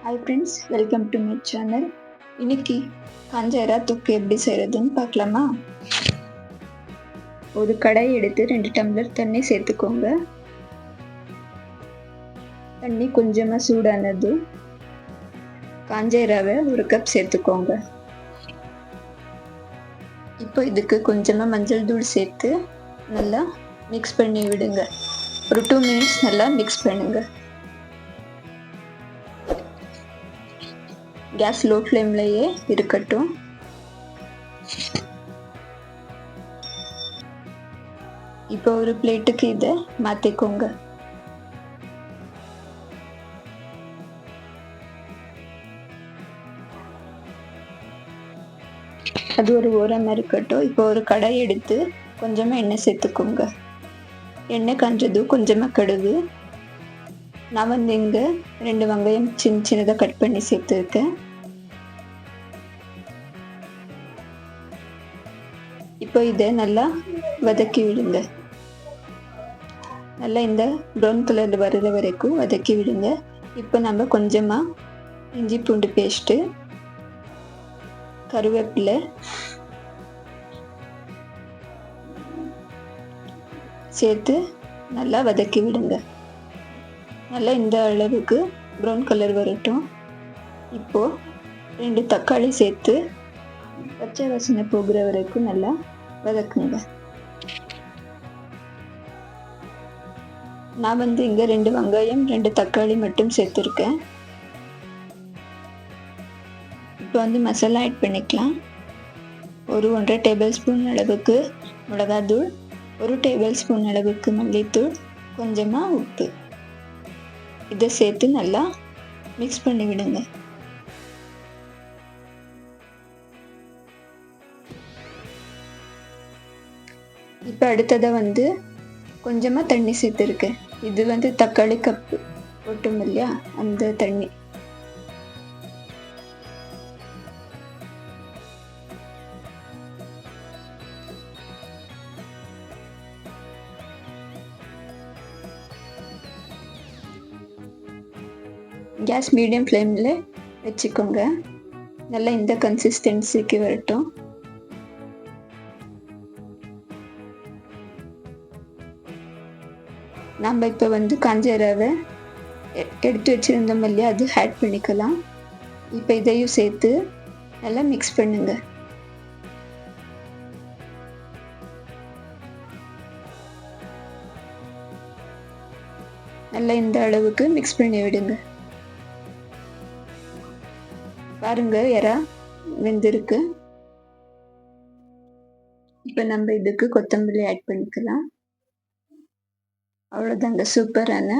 Hi friends, welcome to my channel. இன்னைக்கு காஞ்ச எறா தொக்கு எப்படி செய்கிறதுன்னு பார்க்கலாமா? ஒரு கடாய் எடுத்து 2 டம்ளர் தண்ணி சேர்த்துக்கோங்க. தண்ணி கொஞ்சமாக சூடானது காஞ்ச எறாவை 1 கப் சேர்த்துக்கோங்க. இப்போ இதுக்கு கொஞ்சமாக மஞ்சள் தூள் சேர்த்து நல்லா மிக்ஸ் பண்ணி விடுங்க. ஒரு 2 மினிட்ஸ் நல்லா மிக்ஸ் பண்ணுங்க. கேஸ் லோ ஃப்ளேம்லயே இருக்கட்டும். இப்போ ஒரு பிளேட்டுக்கு இதை மாற்றிக்கோங்க. அது ஒரு ஓரமாக இருக்கட்டும். இப்போ ஒரு கடாய் எடுத்து கொஞ்சமாக எண்ணெய் சேர்த்துக்கோங்க. எண்ணெய் காஞ்சதும் கொஞ்சமாக கடுகு. நான் இங்கே 2 வெங்காயம் சின்னதாக கட் பண்ணி சேர்த்துருக்கேன். இப்போ இதை நல்லா வதக்கி விடுங்க. நல்லா இந்த ப்ரௌன் கலர் வர்ற வரைக்கும் வதக்கி விடுங்க. இப்போ நம்ம கொஞ்சமாக இஞ்சி பூண்டு பேஸ்ட்டு, கருவேப்பிலை, சேர்த்து நல்லா வதக்கி விடுங்க. நல்லா இந்த அளவுக்கு ப்ரௌன் கலர் வரட்டும். இப்போது 2 தக்காளி சேர்த்து பச்சை வாசனை போகிற வரைக்கும் நல்லா வதக்குங்க. நான் இங்கே 2 வெங்காயம் 2 தக்காளி மட்டும் சேர்த்துருக்கேன். இப்போ மசாலா ஆட் பண்ணிக்கலாம். ஒரு 1.5 டேபிள் ஸ்பூன் அளவுக்கு மிளகாத்தூள், 1 டேபிள் ஸ்பூன் அளவுக்கு மல்லித்தூள், கொஞ்சமாக உப்பு. இதை சேர்த்து நல்லா மிக்ஸ் பண்ணி விடுங்க. இப்போ அடுத்ததை கொஞ்சமாக தண்ணி சேர்த்துருக்கேன். இது தக்காளி கப்பு போட்டோம் இல்லையா, அந்த தண்ணி. கேஸ் மீடியம் ஃப்ளேமில் வச்சுக்கோங்க. நல்லா இந்த கன்சிஸ்டன்சிக்கு வரட்டும். நம்ம இப்போ காஞ்ச எறாவை எடுத்து வச்சுருந்தோம் இல்லையா, அது ஆட் பண்ணிக்கலாம். இப்போ இதையும் சேர்த்து நல்லா மிக்ஸ் பண்ணுங்க. நல்லா இந்த அளவுக்கு மிக்ஸ் பண்ணி விடுங்க. பாருங்க, எறா வெந்திருக்கு. இப்போ நம்ம இதுக்கு கொத்தமல்லி ஆட் பண்ணிக்கலாம். அவ்வளோதாங்க, சூப்பரான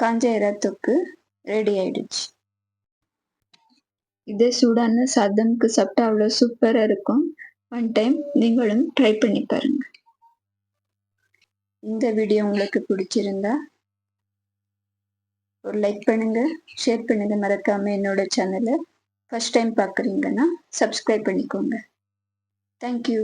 காஞ்ச எறா தொக்கு ரெடி ஆயிடுச்சு. இதே சூடான சாதம்க்கு சாப்பிட்டா அவ்வளோ சூப்பராக இருக்கும். ஒன் டைம் நீங்களும் ட்ரை பண்ணி பாருங்க. இந்த வீடியோ உங்களுக்கு பிடிச்சிருந்தா ஒரு லைக் பண்ணுங்க, ஷேர் பண்ணுங்க. மறக்காம என்னோட சேனலை ஃபர்ஸ்ட் டைம் பார்க்குறீங்கன்னா சப்ஸ்கிரைப் பண்ணிக்கோங்க. தேங்க்யூ.